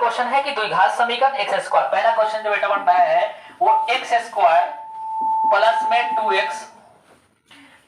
Question है कि द्विघात समीकरण एक्स स्क्वायर, पहला क्वेश्चन जो बेटा बनता है वो एक्स स्क्वायर प्लस में 2x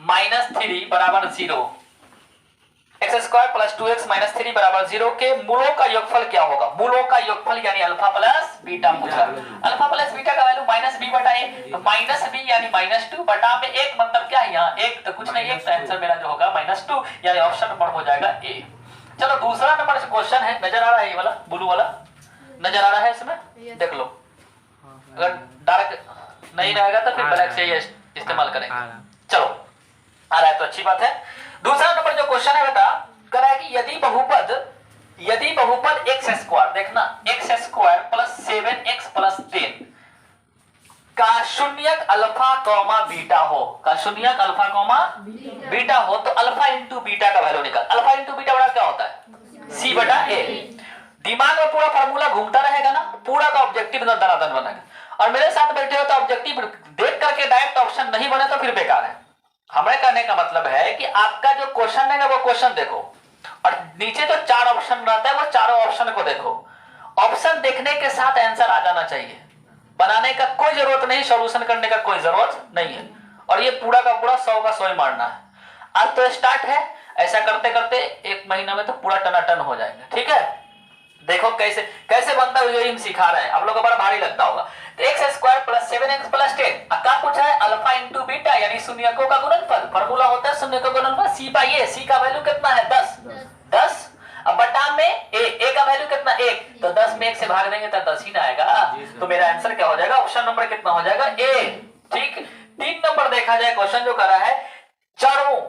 माइनस 3 बराबर 0, x square plus 2x minus 3 बराबर 0 के मूलों का योगफल क्या होगा? मूलों का योगफल यानी अल्फा प्लस बीटा पूछा। अल्फा प्लस बीटा का वैल्यू माइनस बी बटा ए, तो माइनस बी यानी माइनस 2 बटा में एक, मतलब क्या है यहाँ एक, तो कुछ नहीं एक, तो आंसर मेरा जो होगा माइनस 2 यानी ऑप्शन नंबर हो जाएगा ए। चलो दूसरा नंबर क्वेश्चन है, नजर आ रहा है ये वाला ब्लू वाला, नजर आ रहा है इसमें, देख लो। अगर डार्क नहीं रहेगा तो फिर ब्लैक से ये इस्तेमाल करेंगे। चलो आ रहा है तो अच्छी बात है। दूसरा नंबर जो क्वेश्चन है बेटा कह रहा है कि यदि बहुपद एक्स स्क्वायर, देखना x square plus 7x plus 10 का शून्यक अल्फा कॉमा बीटा हो, का शून्यक अल्फा कॉमा बीटा हो, तो अल्फा इंटू बीटा का वैल्यू निकाल। अल्फा इंटू बीटा बड़ा क्या होता है? सी बटा ए। दिमाग में पूरा फार्मूला घूमता रहेगा ना, पूरा का ऑब्जेक्टिव दनादन बनेगा। और मेरे साथ बैठे हो तो ऑब्जेक्टिव देख करके डायरेक्ट ऑप्शन नहीं बने तो फिर बेकार है। हमें कहने का मतलब है कि आपका जो क्वेश्चन है वो क्वेश्चन देखो और नीचे जो 4 ऑप्शन रहता है वो चारों ऑप्शन को देखो। ऑप्शन देखने के साथ आंसर आ जाना चाहिए, बनाने का कोई जरूरत नहीं, सॉल्यूशन करने का कोई जरूरत नहीं है। और ये पूरा का पूरा 100 का 100 ही मारना है। आज तो स्टार्ट है, ऐसा करते करते 1 महीना में तो पूरा टनाटन हो जाएगा। ठीक है, देखो कैसे कैसे बनता है, यही हम सिखा रहे हैं। आप लोगों को बड़ा भारी लगता होगा। तो x square plus 7x plus 10 क्या पूछा है? अल्फा इंटू बीटा यानी शून्यकों का गुणनफल। फॉर्मूला होता है शून्यकों का गुणनफल सी बाई ए। सी का वैल्यू कितना है? 10। अब बटा में ए का वैल्यू कितना? 1, तो 10 में 1 से भाग देंगे तो 10 ही ना आएगा। तो मेरा आंसर क्या हो जाएगा? ऑप्शन नंबर कितना हो जाएगा? ए। ठीक, 3 नंबर देखा जाए क्वेश्चन जो कर रहा है, चरों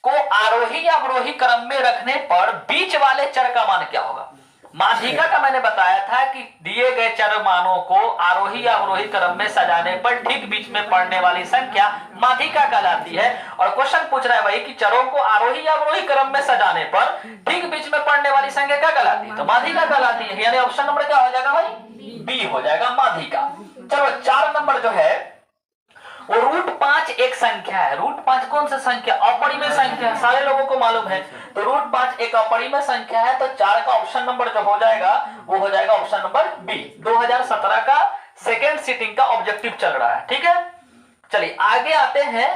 को आरोही या अवरोही क्रम में रखने पर बीच वाले चर का मान क्या होगा? माध्यिका का मैंने बताया था कि दिए गए चर मानों को आरोही या अवरोही क्रम में सजाने पर ठीक बीच में पड़ने वाली संख्या माध्यिका कहलाती है। और क्वेश्चन पूछ रहा है भाई कि चरों को आरोही या अवरोही क्रम में सजाने पर ठीक बीच में पड़ने वाली संख्या क्या कहलाती है? तो माध्यिका कहलाती है। यानी ऑप्शन नंबर क्या हो जाएगा भाई? बी हो जाएगा, माध्यिका। चलो 4 नंबर जो है वो √5 एक संख्या है। √5 कौन सा संख्या? अपरिमेय संख्या, सारे लोगों को मालूम है। तो √5 एक अपरिमेय संख्या है, तो 4 का ऑप्शन नंबर जो हो जाएगा वो हो जाएगा ऑप्शन नंबर बी। 2017 का सेकेंड सिटिंग का ऑब्जेक्टिव चल रहा है। ठीक है, चलिए आगे आते हैं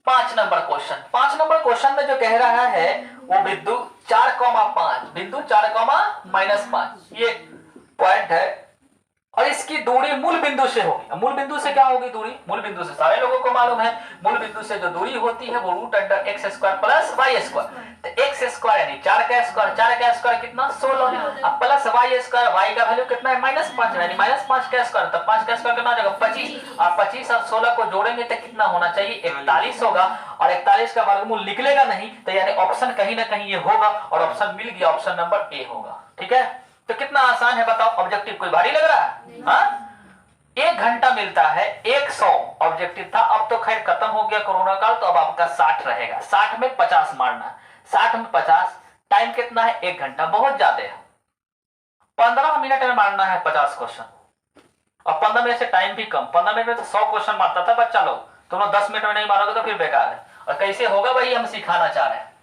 5 नंबर क्वेश्चन। 5 नंबर क्वेश्चन में जो कह रहा है वो बिंदु 4,5, बिंदु 4,-5 ये पॉइंट है और इसकी दूरी मूल बिंदु से होगी। मूल बिंदु से क्या होगी दूरी? मूल बिंदु से सारे लोगों को मालूम है, मूल बिंदु से जो दूरी होती है वो √x² प्लस y²। तो x² यानी 4 का स्क्वायर, 4 का स्क्वायर कितना? 16। अब प्लस y², y का वैल्यू कितना है? -5 यानी -5 का स्क्वायर, तो 5 का स्क्वायर कितना हो जाएगा? 25। और 25 और 16 को जोड़ेंगे तो कितना होना चाहिए? 41 होगा। और 41 का वर्गमूल निकलेगा नहीं, तो यानी ऑप्शन कहीं ना कहीं ये होगा और ऑप्शन मिल गया, ऑप्शन नंबर ए होगा। ठीक है, तो कितना आसान है बताओ? ऑब्जेक्टिव कोई भारी लग रहा है? हाँ, 1 घंटा मिलता है, 100 ऑब्जेक्टिव था। अब तो खैर खत्म हो गया कोरोना काल, तो अब आपका 60 रहेगा। 60 में 50 मारना, 60 में 50, टाइम कितना है? 1 घंटा, बहुत ज्यादा है। 15 मिनट में मारना है 50 क्वेश्चन, और 15 मिनट से टाइम भी कम। 15 मिनट में तो 100 क्वेश्चन मारता था बच्चा लोग। तुम लोग 10 मिनट में नहीं मारोगे तो फिर बेकार है। और कैसे होगा भाई, हम सिखाना चाह रहे हैं।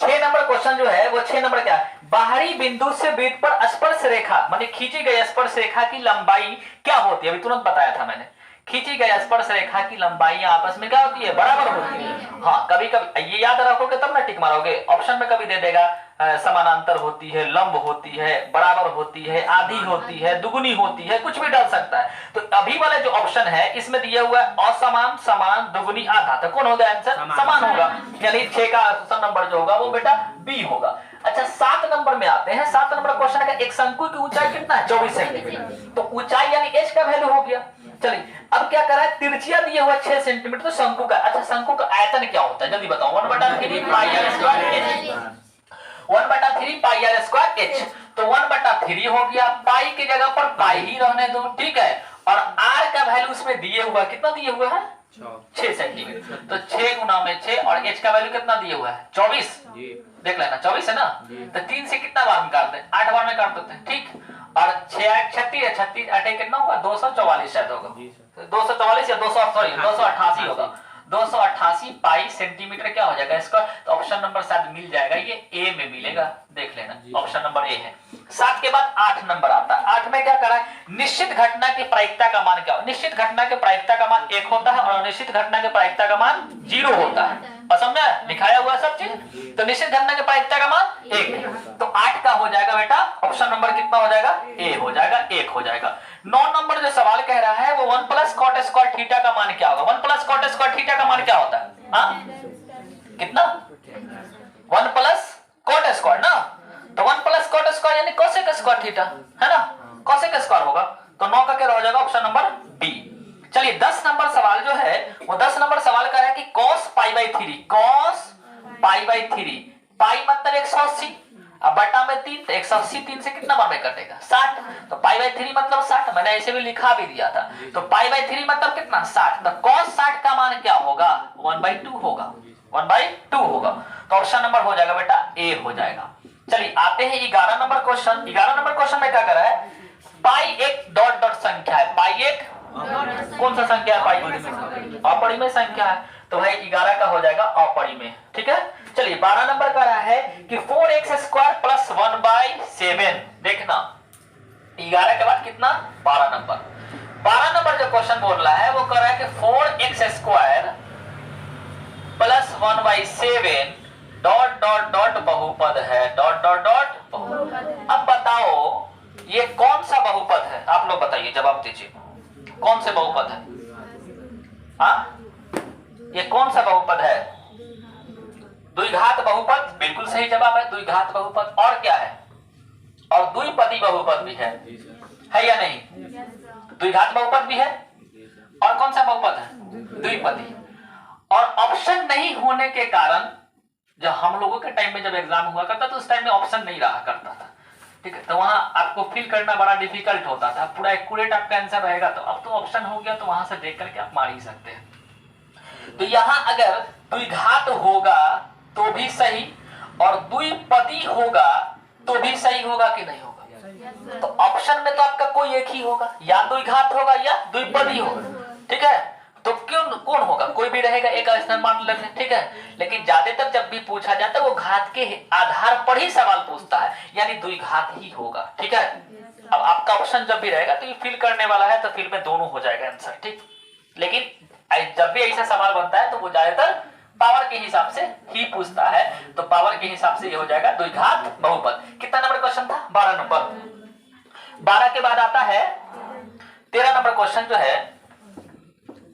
6 नंबर क्वेश्चन जो है वो 6 नंबर क्या है? बाहरी बिंदु से वृत्त पर स्पर्श रेखा माने खींची गई स्पर्श रेखा की लंबाई क्या होती है? अभी तुरंत बताया था मैंने। खींची गई स्पर्श रेखा की लंबाई आपस में क्या होती है? बराबर होती है। हाँ, कभी कभी ये याद रखोगे तब ना टिक मारोगे। ऑप्शन में कभी दे देगा समानांतर होती है, लंब होती है, बराबर होती है, आधी होती है, दुगुनी होती है, कुछ भी डाल सकता है। तो अभी वाला जो ऑप्शन है इसमें दिया हुआ है असमान, समान, दुगुनी, आधा। तो कौन होगा आंसर? समान होगा। यानी 6 का ऑप्शन नंबर जो होगा वो बेटा बी होगा। अच्छा 7 नंबर में आते हैं। 7 नंबर क्वेश्चन का एक शंकु की ऊंचाई कितना है? 24 सेंटीमीटर। तो ऊंचाई यानी एच का वैल्यू हो गया। चलिए अब क्या करा है? तिरछिया दिए हुआ 6 सेंटीमीटर, तो शंकु का। अच्छा शंकु का आयतन क्या होता है जल्दी बताओ? 1/3 pi r square h. 1/3 pi r square h. तो 1/3 हो गया, पाई की जगह पर पाई ही रहने दो। ठीक है, और आर का वैल्यू उसमें दिए हुआ कितना दिए हुआ है? 6 सेंटीमीटर। तो 6 गुना में 6 और एच का वैल्यू कितना दिया हुआ है? 24। देख लेना 24 है ना। तो 3 से कितना बार में काटते हैं? 8 बार में काट देते हैं। ठीक, और 6 8 36 है, 36 8 कितना होगा? 244 शायद होगा। 244 या 288 होगा। 288 पाई सेंटीमीटर क्या हो जाएगा इसका? तो ऑप्शन नंबर शायद मिल जाएगा, ये ए में मिलेगा। देख लेना ऑप्शन नंबर ए है। 7 के बाद 8 नंबर आता है। 8 में क्या करा है, निश्चित घटना की प्रायिकता का मान क्या हो, निश्चित घटना की प्रायिकता का मान 1 होता है और अनिश्चित घटना की प्रायिकता का मान 0 होता है। और समझा दिखाया हुआ सब चीज। तो निश्चित घटना की प्रायिकता का मान 1 है, तो 8 का हो जाएगा बेटा ऑप्शन नंबर कितना हो जाएगा, ए हो जाएगा, 1 हो जाएगा। 9 नंबर जो सवाल कह रहा है वो 1 प्लस कॉट स्क्वायर थीटा का मान क्या होगा। 1 प्लस कॉट स्क्वायर थीटा का मान क्या होता है, हाँ कितना, 1 प्लस कॉट स्क्वायर ना, तो 1 प्लस कॉट स्क्वायर यानी कोसेक स्क्वायर थीटा है ना, कोसेक स्क्वायर होगा। तो 9 का क्या हो जाएगा ऑप्शन नंबर बी। चलिए 10 नंबर सवाल जो है वो 10 नंबर सवाल कर रहा है कि cos pi by 3, cos pi by 3, पाई मतलब 180 अब बटा में 3, तो 180 3 से कितना बार में कटेगा 60, तो पाई बाई 3 मतलब 60, मैंने ऐसे भी लिखा भी दिया था। तो पाई बाई 3 मतलब कितना 60, तो cos 60 का मान क्या होगा 1/2 होगा, 1/2 होगा। तो ऑप्शन नंबर हो जाएगा बेटा ए हो जाएगा। चलिए आते हैं 11 नंबर क्वेश्चन। 11 नंबर क्वेश्चन में क्या कर रहा है, पाई एक डॉट डॉट संख्या है, पाई एक कौन सा संख्या है, पाई अपरिमेय संख्या है, तो भाई 11 का हो जाएगा अपरिमेय। ठीक है, चलिए 12 नंबर का रहा है कि 4x स्क्वायर प्लस 1/7। देखना 11 के बाद कितना 12 नंबर। 12 नंबर जो क्वेश्चन बोल रहा है वो कर रहा है कि 4x square plus 1/7 dot dot dot बहुपद है, डॉट डॉट डॉट बहुपद। अब बताओ ये कौन सा बहुपद है, आप लोग बताइए, जवाब दीजिए कौन से बहुपद है, हाँ ये कौन सा बहुपद है, द्विघात बहुपद, बिल्कुल सही जवाब है द्विघात बहुपद। और क्या है, और द्विपदी बहुपद भी है या नहीं, द्विघात बहुपद भी है, और कौन सा बहुपद है द्विपदी। और ऑप्शन नहीं होने के कारण जब हम लोगों के टाइम में जब एग्जाम हुआ करता तो उस टाइम में ऑप्शन नहीं रहा करता था, ठीक है, तो वहां आपको फिल करना बड़ा डिफिकल्ट होता था, पूरा एक्यूरेट आपका आंसर रहेगा। तो अब तो ऑप्शन हो गया तो वहां से देख करके आप मार ही सकते हैं। तो यहां अगर द्विघात होगा तो भी सही और द्विपदी होगा तो भी सही होगा कि नहीं होगा, तो ऑप्शन में तो आपका कोई एक ही होगा, या द्विघात होगा या द्विपदी होगा। ठीक है, तो क्यों कौन होगा, कोई भी रहेगा, एक स्थान मान लेते हैं। ठीक है, लेकिन ज्यादातर जब भी पूछा जाता है वो घात के आधार पर ही सवाल पूछता है, यानी द्विघात ही होगा। ठीक है, अब आपका ऑप्शन जब भी रहेगा तो ये फिल करने वाला है तो फिल में दोनों हो जाएगा आंसर। ठीक, लेकिन जब भी ऐसा सवाल बनता है तो वो ज्यादातर पावर के हिसाब से ही पूछता है, तो पावर के हिसाब से ये हो जाएगा द्विघात बहुपद। कितना नंबर क्वेश्चन था 12 नंबर। 12 के बाद आता है 13 नंबर क्वेश्चन जो है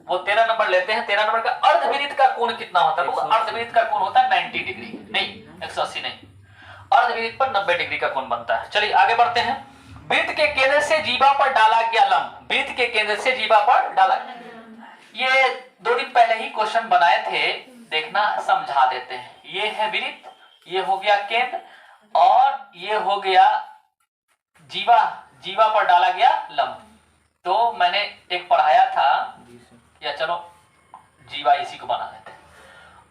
वो 13 नंबर लेते हैं। 13 नंबर का अर्धविरित का कोण कितना होता है, वो अर्धविरित का कोण होता है 90 डिग्री, नहीं 180 नहीं, अर्धविरित पर 90 डिग्री का कोण बनता है। चलिए आगे बढ़ते हैं। वृत्त के केंद्र से जीवा पर डाला गया लंब, वृत्त के केंद्र से जीवा पर डाला, ये 2 दिन पहले ही क्वेश्चन बनाए थे, देखना समझा देते हैं। ये है वृत्त, ये हो गया केंद्र और ये हो गया जीवा, जीवा पर डाला गया लंब। तो मैंने एक पढ़ाया था, या चलो जीवा इसी को बना देते हैं,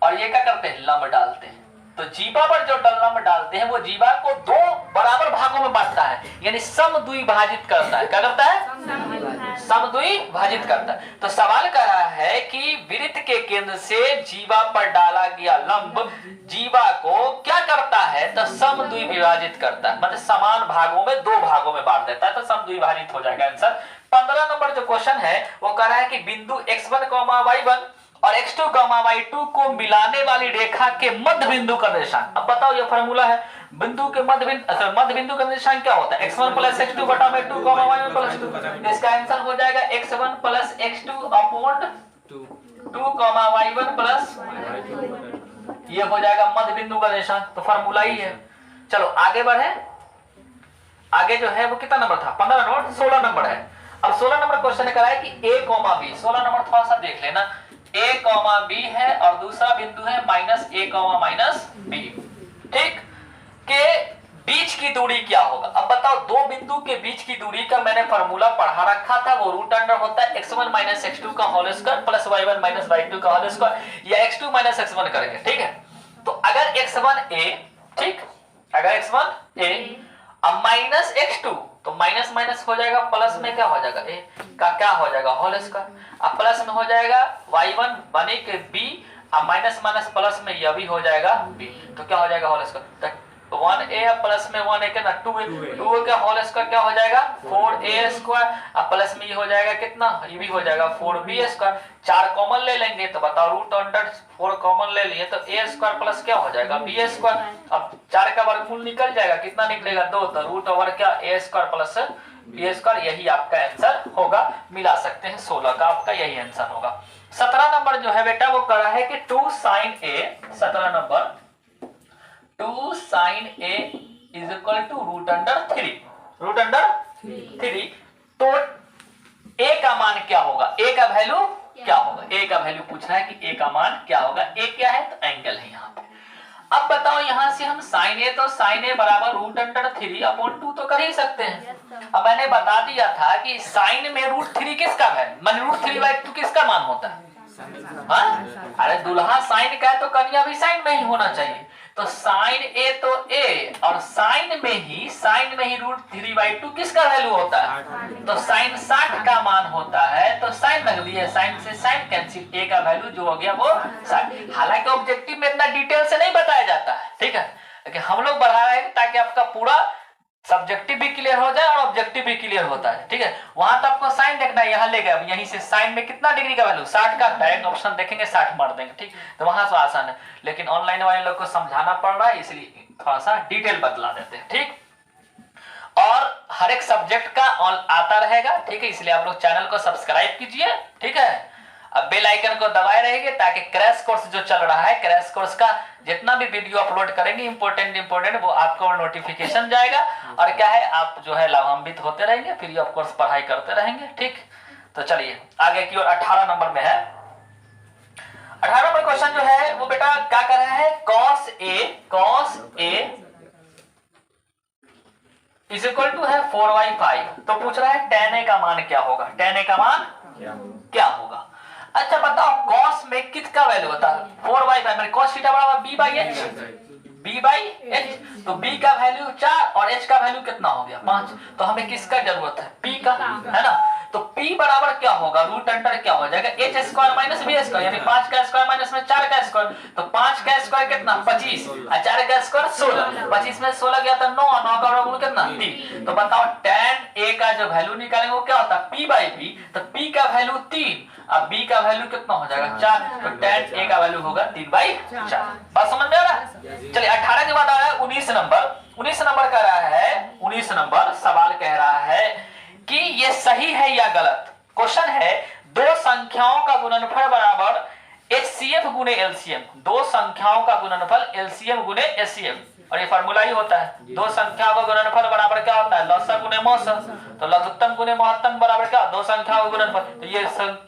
और ये क्या करते हैं लंब डालते हैं। तो जीवा पर जो लंब डालते हैं वो जीवा को 2 बराबर भागों में बांटता है, यानी समद्विभाजित करता है। क्या करता है, समद्विभाजित करता है। तो सवाल कर रहा है कि वृत्त के केंद्र से जीवा पर डाला गया लंब जीवा को क्या करता है, तो समद्विभाजित करता है, मतलब समान भागों में 2 भागों में बांट देता है, तो समद्विभाजित हो जाएगा आंसर। 15 नंबर जो क्वेश्चन है वो कह रहा है कि बिंदु x1, y1 और x2, y2 को मिलाने वाली रेखा के मध्य बिंदु का निर्देशांक। अब बताओ ये फार्मूला है, बिंदु के मध्य बिंदु का निर्देशांक क्या होता है, x1 प्लस x2 बटा में 2, y1 प्लस 2। इसका आंसर हो जाएगा x1 plus x2 upon 2, y1 plus, ये हो जाएगा मध्य बिंदु का निर्देशांक, तो फार्मूला ही है। चलो आगे बढ़े, आगे जो है वो कितना नंबर था 15 नंबर, 16 नंबर है। अब 16 नंबर क्वेश्चन करा है कि a, b, 16 नंबर थोड़ा सा देख लेना, a, b है और दूसरा बिंदु है -a, -b, ठीक, के बीच की दूरी क्या होगा। अब बताओ 2 बिंदु के बीच की दूरी का मैंने फार्मूला पढ़ा रखा था, वो रूट अंडर होता है x1 - x2 का whole square plus y1 - y2 का होल स्क्वायर या x2 - x1 करेंगे। ठीक है, तो अगर x1a, ठीक, अगर x1a अब माइनस x2 तो माइनस माइनस हो जाएगा, प्लस में क्या हो जाएगा a का क्या हो जाएगा होल स्क्वायर, अब प्लस में हो जाएगा y1 बने के b, अब माइनस माइनस प्लस में यह भी हो जाएगा b, तो क्या हो जाएगा होल स्क्वायर। 1a प्लस में 1a कितना 2a का होल स्क्वायर क्या हो जाएगा 4a स्क्वायर, अब प्लस में ये हो जाएगा कितना, ये भी हो जाएगा 4b स्क्वायर। 4 कॉमन ले लेंगे तो बताओ रूट अंडर 4 कॉमन ले लिए तो a स्क्वायर प्लस क्या हो जाएगा b स्क्वायर। अब 4 का वर्गमूल निकल जाएगा, कितना निकलेगा 2, तो रूट ओवर क्या a square plus b square, यही आपका आंसर होगा। मिला सकते हैं 16 का आपका यही आंसर होगा। 17 नंबर जो है बेटा वो करा है कि 2 sin a, 17 number 2 sin a is equal to root under 3, root under 3। तो a का मान क्या होगा, a का वैल्यू क्या होगा, a का वैल्यू पूछ रहा है कि a का मान क्या होगा। a क्या है तो एंगल है यहाँ पे। अब बताओ यहां से हम sin a, तो sin a बराबर रूट अंडर 3 अपॉन 2 तो कर ही सकते हैं। अब मैंने बता दिया था कि sin में रूट 3 किसका है, मान रूट 3/2 किसका मान होता है। हाँ? अरे दुल्हा साइन का है तो कन्या भी साइन में ही होना चाहिए। तो साइन ए तो ए, और साइन में ही रूट 3/2 किसका वैल्यू होता है, तो साइन 60 का मान होता है। तो साइन रख दिए, साइन से साइन कैंसिल, ए का वैल्यू जो हो गया वो 60। हालांकि ऑब्जेक्टिव में इतना डिटेल से नहीं बताया जाता है, ठीक है, लेकिन हम लोग बढ़ा रहे हैं ताकि आपका पूरा सब्जेक्टिव भी क्लियर हो जाए और ऑब्जेक्टिव भी क्लियर होता है, ठीक है। वहां तो आपको साइन देखना है, यहाँ ले गए, अब यहीं से साइन में कितना डिग्री का वैल्यू 60 का, डायरेक्ट ऑप्शन देखेंगे 60 मार देंगे, ठीक। तो वहां से आसान है, लेकिन ऑनलाइन वाले लोग को समझाना पड़ रहा है इसलिए थोड़ा सा डिटेल बतला देते हैं, ठीक। और हर एक सब्जेक्ट का आता रहेगा, ठीक है, इसलिए आप लोग चैनल को सब्सक्राइब कीजिए, ठीक है। अब बेल आइकन को दबाए रहेंगे ताकि क्रैश कोर्स जो चल रहा है, क्रैश कोर्स का जितना भी वीडियो अपलोड करेंगे इंपॉर्टेंट वो आपको नोटिफिकेशन जाएगा, और क्या है आप जो है लाभान्वित होते रहेंगे, फ्री ऑफ कोर्स पढ़ाई करते रहेंगे, ठीक। तो चलिए आगे की ओर 18 नंबर में है। 18 नंबर क्वेश्चन जो है वो बेटा क्या कर रहा है, cos a is equal to है 4/5। तो पूछ रहा है tan a का मान क्या होगा, tan a का मान क्या होगा। अच्छा बताओ cos में किसका वैल्यू होता है 4/5, cos थीटा बराबर b/h, b/h। तो b का वैल्यू 4 और h का वैल्यू कितना हो गया 5। तो हमें किसका जरूरत है, p का, है ना। तो p बराबर क्या होगा, रूट अंडर क्या हो जाएगा h square minus b square, यानी 5 का स्क्वायर माइनस में 4 का स्क्वायर। तो 5 का स्क्वायर कितना 25 और 4 का स्क्वायर 16, 25 में 16 गया तो 9, 9 का वर्गमूल कितना 3। तो बताओ tan a का जो वैल्यू निकालेंगे वो क्या होता है p/p, तो p का वैल्यू 3, अब b का वैल्यू कितना हो जाएगा 4, तो tan a का वैल्यू होगा 3/4। बात समझ में आ रहा है। चलिए 18 के बाद आ रहा है 19 नंबर। 19 नंबर कह रहा है, 19 नंबर सवाल कह रहा है कि ये सही है या गलत। क्वेश्चन है दो संख्याओं का गुणनफल बराबर HCF गुने LCM, दो संख्याओं का गुणनफल LCM गुने HCF, और ये फार्मूला ही होता है दो संख्याओं का गुणनफल बराबर क्या होता है लसक गुने मौसक, तो लघुत्तम गुने महत्तम बराबर क्या दो संख्याओं का गुणनफल। तो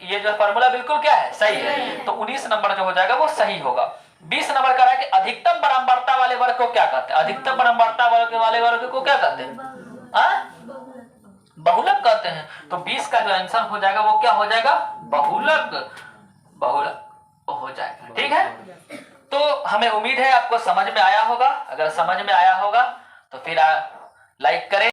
ये जो फार्मूला बिल्कुल क्या है सही है। तो 19 नंबर जो हो जाएगा वो सही होगा। 20 नंबर कह रहा है कि अधिकतम बराबरता वाले वर्ग को क्या कहते हैं, अधिकतम बराबरता वाले वर्ग को क्या कहते हैं, बहुलक कहते हैं। तो 20 का जो आंसर हो जाएगा वो क्या हो जाएगा बहुलक, बहुलक हो जाएगा, ठीक है। तो हमें उम्मीद है आपको समझ में आया होगा, अगर समझ में आया होगा तो फिर लाइक करें।